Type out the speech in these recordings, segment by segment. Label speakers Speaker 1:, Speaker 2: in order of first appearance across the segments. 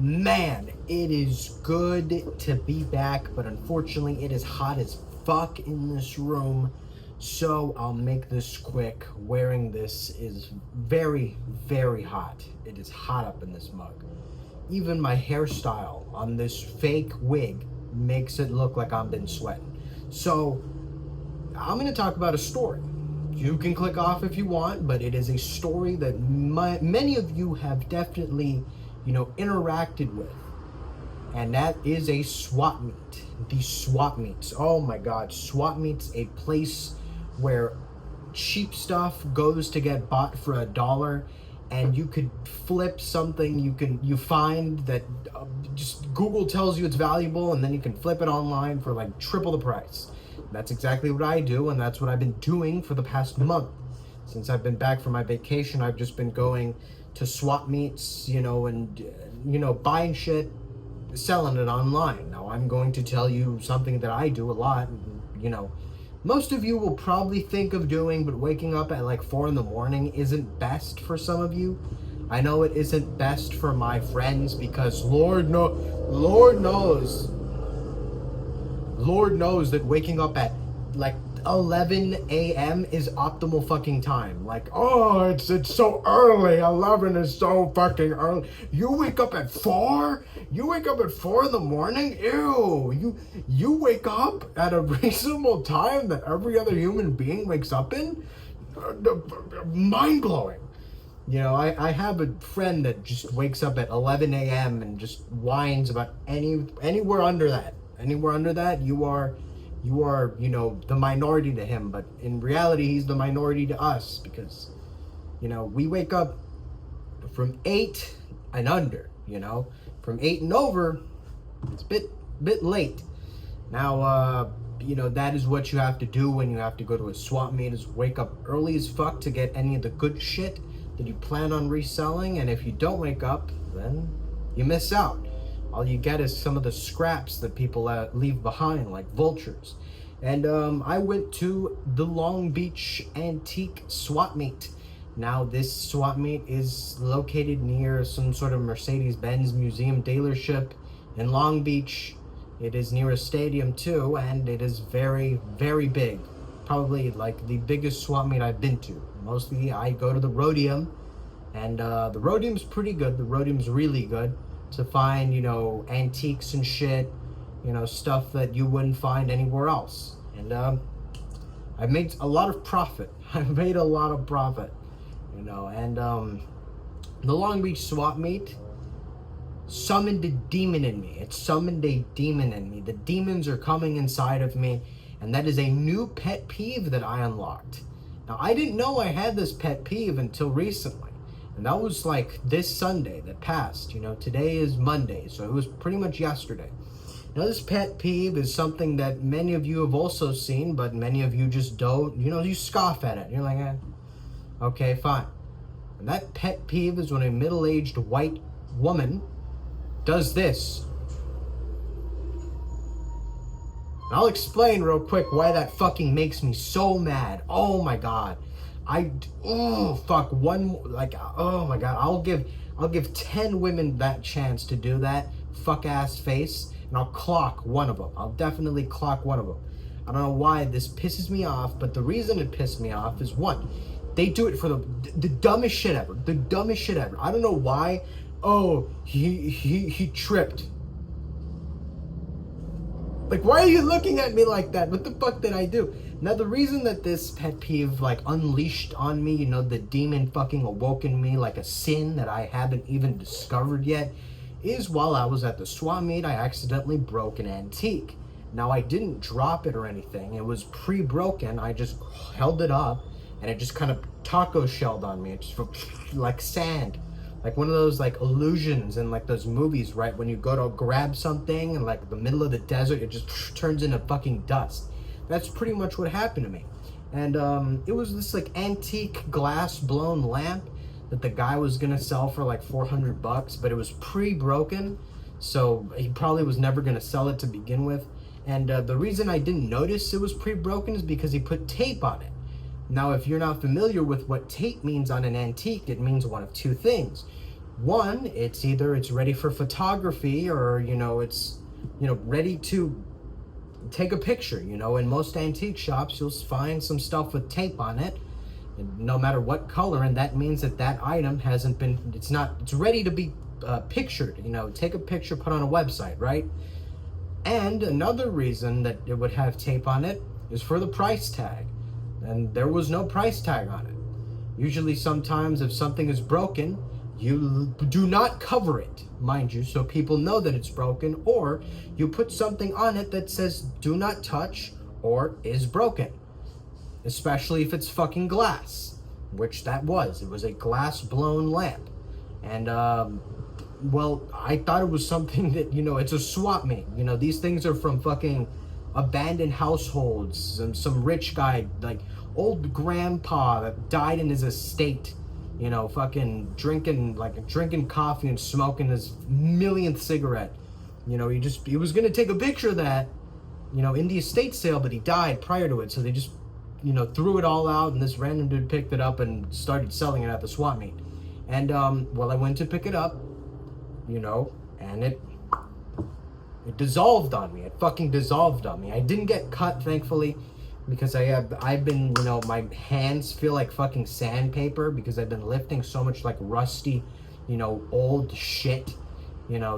Speaker 1: Man, it is good to be back, but unfortunately it is hot as fuck in this room, so I'll make this quick. Wearing this is very, very hot. It is hot up in this mug. Even my hairstyle on this fake wig makes it look like I've been sweating. So, I'm going to talk about a story. You can click off if you want, but it is a story that many of you have definitely interacted with, and that is a swap meet. These swap meets, oh my god, swap meets, a place where cheap stuff goes to get bought for $1, and you could flip something you find that just Google tells you it's valuable, and then you can flip it online for like triple the price. That's exactly what I do, and that's what I've been doing for the past month. Since I've been back from my vacation, I've just been going to swap meets, and buying shit, selling it online. Now I'm going to tell you something that I do a lot, most of you will probably think of doing, but waking up at like 4 a.m. isn't best for some of you. I know it isn't best for my friends because Lord knows that waking up at like 11 a.m. is optimal fucking time. Like, oh, it's so early. 11 is so fucking early. You wake up at 4? You wake up at 4 in the morning? Ew. You wake up at a reasonable time that every other human being wakes up in? Mind blowing. I have a friend that just wakes up at 11 a.m. and just whines about anywhere under that. Anywhere under that, you are, the minority to him. But in reality, he's the minority to us because, we wake up from 8 and under, From 8 and over, it's a bit late. Now, that is what you have to do when you have to go to a swap meet, is wake up early as fuck to get any of the good shit that you plan on reselling. And if you don't wake up, then you miss out. All you get is some of the scraps that people leave behind, like vultures. And I went to the Long Beach Antique Swap Meet. Now, this swap meet is located near some sort of Mercedes-Benz museum dealership in Long Beach. It is near a stadium too, and it is very, very big. Probably like the biggest swap meet I've been to. Mostly I go to the Rhodium, and the Rhodium's pretty good. The Rhodium's really good to find, antiques and shit, stuff that you wouldn't find anywhere else. And I've made a lot of profit. And the Long Beach swap meet summoned a demon in me. It summoned a demon in me. The demons are coming inside of me, and that is a new pet peeve that I unlocked. Now, I didn't know I had this pet peeve until recently. And that was like this Sunday that passed. Today is Monday, so it was pretty much yesterday. Now, this pet peeve is something that many of you have also seen, but many of you just don't. You scoff at it. You're like, okay, fine. And that pet peeve is when a middle-aged white woman does this. And I'll explain real quick why that fucking makes me so mad. Oh my god. Oh my god, I'll give 10 women that chance to do that fuck ass face, and I'll clock one of them. I'll definitely clock one of them. I don't know why this pisses me off, but the reason it pissed me off is, one, they do it for the dumbest shit ever. The dumbest shit ever. I don't know why. Oh, he tripped. Like, why are you looking at me like that? What the fuck did I do? Now, the reason that this pet peeve, unleashed on me, the demon fucking awoken me like a sin that I haven't even discovered yet, is while I was at the swap meet, I accidentally broke an antique. Now, I didn't drop it or anything. It was pre-broken. I just held it up, and it just kind of taco shelled on me. It just like sand. Like one of those illusions in those movies, right? When you go to grab something in the middle of the desert, it just turns into fucking dust. That's pretty much what happened to me. And it was this antique glass blown lamp that the guy was gonna sell for $400, but it was pre-broken, so he probably was never gonna sell it to begin with. And the reason I didn't notice it was pre-broken is because he put tape on it. Now, if you're not familiar with what tape means on an antique, it means one of two things. One, it's ready for photography, or it's ready to take a picture. In most antique shops you'll find some stuff with tape on it, and no matter what color, and that means that item hasn't been, it's ready to be pictured. Take a picture, put on a website, right? And another reason that it would have tape on it is for the price tag, and there was no price tag on it. Usually, sometimes if something is broken, you do not cover it, mind you, so people know that it's broken, or you put something on it that says do not touch or is broken, especially if it's fucking glass, which that was. It was a glass blown lamp. And well, I thought it was something that, it's a swap meet. These things are from fucking abandoned households, and some rich guy, like old grandpa that died in his estate, fucking drinking coffee and smoking his millionth cigarette. He was gonna take a picture of that, in the estate sale, but he died prior to it, so they just, threw it all out, and this random dude picked it up and started selling it at the swap meet. And well, I went to pick it up, and it dissolved on me. It fucking dissolved on me. I didn't get cut, thankfully, because I've been, my hands feel like fucking sandpaper because I've been lifting so much like rusty, old shit,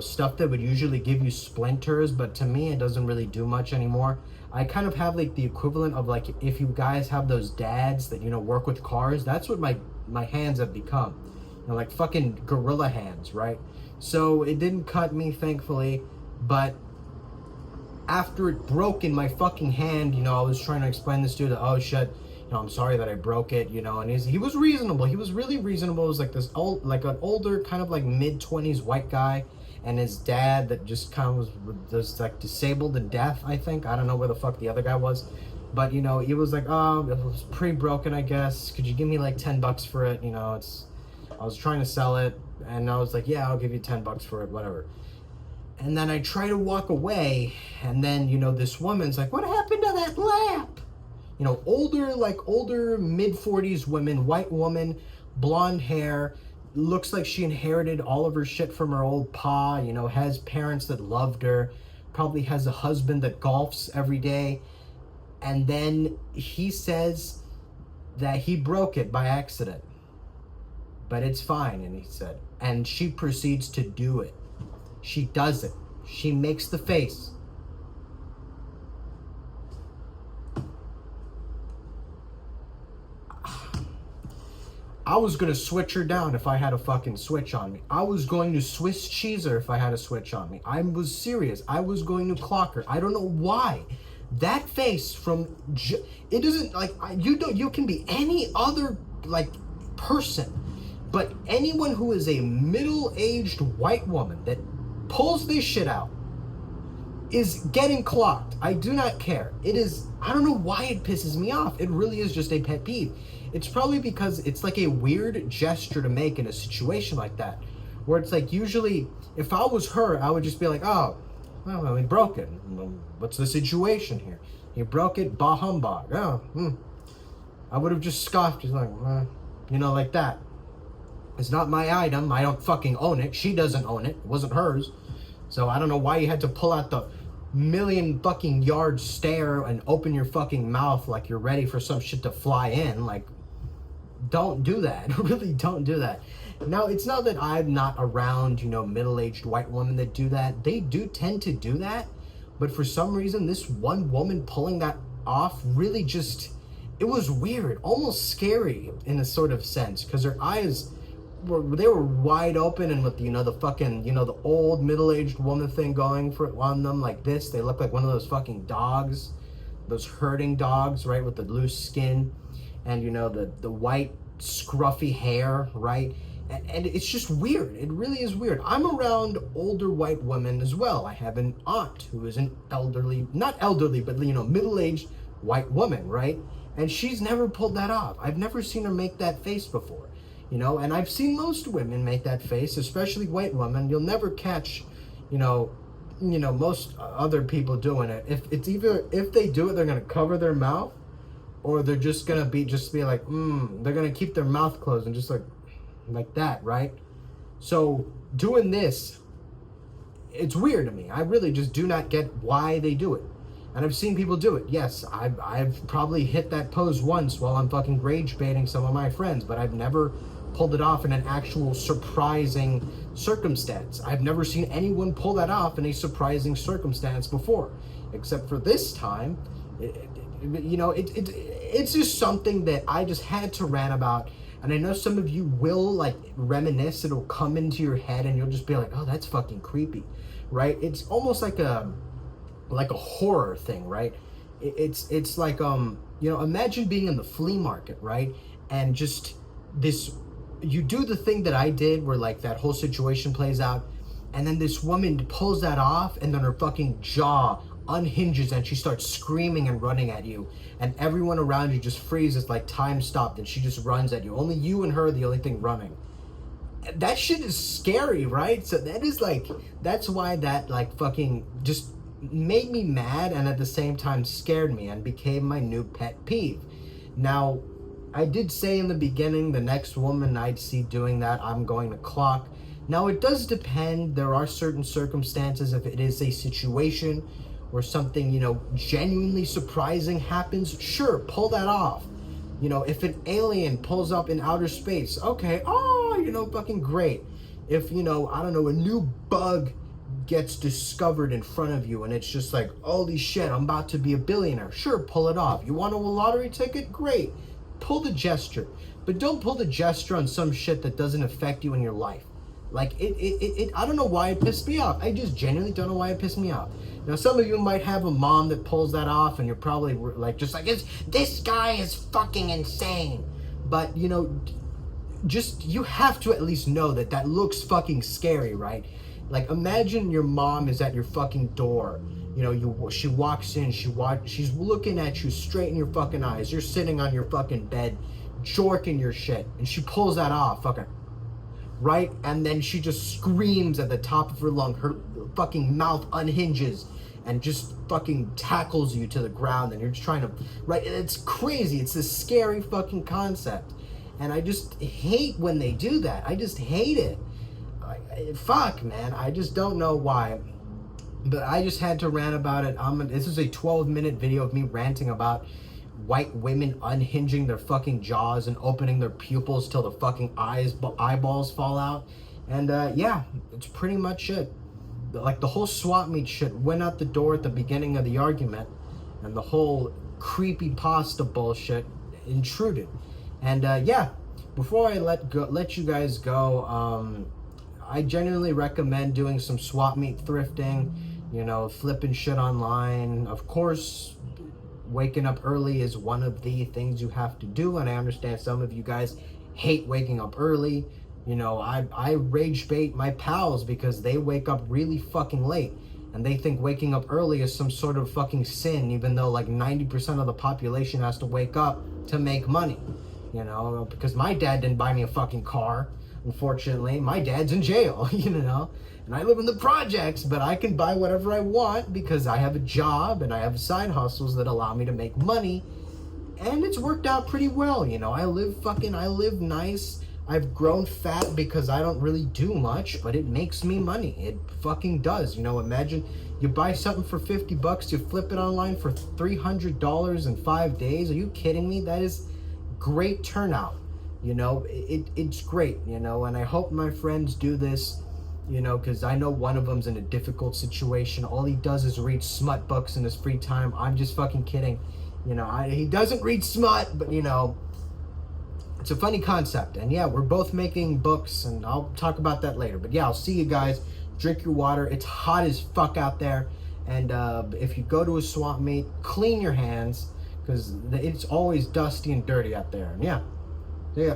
Speaker 1: stuff that would usually give you splinters, but to me it doesn't really do much anymore. I kind of have like the equivalent of like if you guys have those dads that work with cars. That's what my hands have become, like fucking gorilla hands, right? So it didn't cut me, thankfully, but after it broke in my fucking hand, I was trying to explain this dude that, oh shit, I'm sorry that I broke it, and he was reasonable. He was really reasonable. It was like this old, like an older kind of like mid-20s white guy, and his dad that just kind of was just like disabled and deaf, I think. I don't know where the fuck the other guy was, but he was like, oh, it was pretty broken, I guess. Could you give me like $10 for it? I was trying to sell it, and I was like, yeah, I'll give you $10 for it, whatever. And then I try to walk away, and then, this woman's like, what happened to that lamp? Older mid-40s woman, white woman, blonde hair, looks like she inherited all of her shit from her old pa, has parents that loved her, probably has a husband that golfs every day. And then he says that he broke it by accident, but it's fine, and he said, and she proceeds to do it. She does it. She makes the face. I was gonna switch her down if I had a fucking switch on me. I was going to Swiss cheese her if I had a switch on me. I was serious. I was going to clock her. I don't know why. That face from it doesn't like you can be any other like person, but anyone who is a middle-aged white woman that pulls this shit out is getting clocked. I do not care. It is, I don't know why it pisses me off. It really is just a pet peeve. It's probably because it's like a weird gesture to make in a situation like that, where it's like, usually if I was her, I would just be like, oh, well, he broke it. What's the situation here? He broke it, bah humbug. Oh, I would have just scoffed. He's like, like that. It's not my item. I don't fucking own it. She doesn't own it. It wasn't hers. So I don't know why you had to pull out the million fucking yard stare and open your fucking mouth like you're ready for some shit to fly in. Like, don't do that. Really don't do that. Now, it's not that I'm not around, middle-aged white women that do that. They do tend to do that. But for some reason, this one woman pulling that off really just, it was weird, almost scary in a sort of sense, because her eyes they were wide open, and with the fucking the old middle-aged woman thing going on them like this. They look like one of those fucking dogs, those herding dogs, right, with the loose skin, and the white scruffy hair, right? And it's just weird. It really is weird. I'm around older white women as well. I have an aunt who is an elderly, not elderly, but middle-aged white woman, right? And she's never pulled that off. I've never seen her make that face before. And I've seen most women make that face, especially white women. You'll never catch, most other people doing it. If they do it, they're gonna cover their mouth, or they're just gonna be like, they're gonna keep their mouth closed and just like that, right? So doing this, it's weird to me. I really just do not get why they do it. And I've seen people do it. Yes, I've probably hit that pose once while I'm fucking rage baiting some of my friends, but I've never pulled it off in an actual surprising circumstance. I've never seen anyone pull that off in a surprising circumstance before, except for this time. It's just something that I just had to rant about. And I know some of you will like reminisce. It'll come into your head and you'll just be like, oh, that's fucking creepy, right? It's almost like a horror thing, right? It's like imagine being in the flea market, right? And just this, you do the thing that I did where like that whole situation plays out, and then this woman pulls that off, and then her fucking jaw unhinges and she starts screaming and running at you, and everyone around you just freezes like time stopped, and she just runs at you. Only you and her are the only thing running. That shit is scary, right? So that's why that like fucking just made me mad, and at the same time scared me and became my new pet peeve. Now, I did say in the beginning, the next woman I'd see doing that, I'm going to clock. Now, it does depend. There are certain circumstances. If it is a situation where something, genuinely surprising happens, sure, pull that off. If an alien pulls up in outer space, okay, fucking great. If, I don't know, a new bug gets discovered in front of you and it's just like, holy shit, I'm about to be a billionaire, sure, pull it off. You want a lottery ticket? Great. Pull the gesture. But don't pull the gesture on some shit that doesn't affect you in your life. Like, I don't know why it pissed me off. I just genuinely don't know why it pissed me off. Now, some of you might have a mom that pulls that off, and you're probably like, this guy is fucking insane. But, just, you have to at least know that looks fucking scary, right? Like, imagine your mom is at your fucking door. She walks in, she's looking at you straight in your fucking eyes. You're sitting on your fucking bed, jorking your shit, and she pulls that off, fucking, right? And then she just screams at the top of her lung. Her fucking mouth unhinges and just fucking tackles you to the ground, and you're just trying to, right? It's crazy. It's this scary fucking concept. And I just hate when they do that. I just hate it. Fuck, man. I just don't know why. But I just had to rant about it. This is a 12-minute video of me ranting about white women unhinging their fucking jaws and opening their pupils till the fucking eyeballs fall out. And yeah, it's pretty much it. Like, the whole swap meet shit went out the door at the beginning of the argument, and the whole creepy pasta bullshit intruded. And yeah, before I let you guys go, I genuinely recommend doing some swap meet thrifting, flipping shit online. Of course, waking up early is one of the things you have to do, and I understand some of you guys hate waking up early. I rage bait my pals because they wake up really fucking late, and they think waking up early is some sort of fucking sin, even though like 90% of the population has to wake up to make money. Because my dad didn't buy me a fucking car. Unfortunately, my dad's in jail, and I live in the projects, but I can buy whatever I want because I have a job and I have side hustles that allow me to make money, and it's worked out pretty well. I live nice. I've grown fat because I don't really do much, but it makes me money. It fucking does. Imagine you buy something for $50, you flip it online for $300 in 5 days. Are you kidding me? That is great turnout. It's great, and I hope my friends do this, because I know one of them's in a difficult situation. All he does is read smut books in his free time. I'm just fucking kidding. He doesn't read smut, but it's a funny concept. And yeah, we're both making books, and I'll talk about that later. But yeah, I'll see you guys. Drink your water. It's hot as fuck out there. And if you go to a swap meet, clean your hands, because it's always dusty and dirty out there. And yeah. See ya.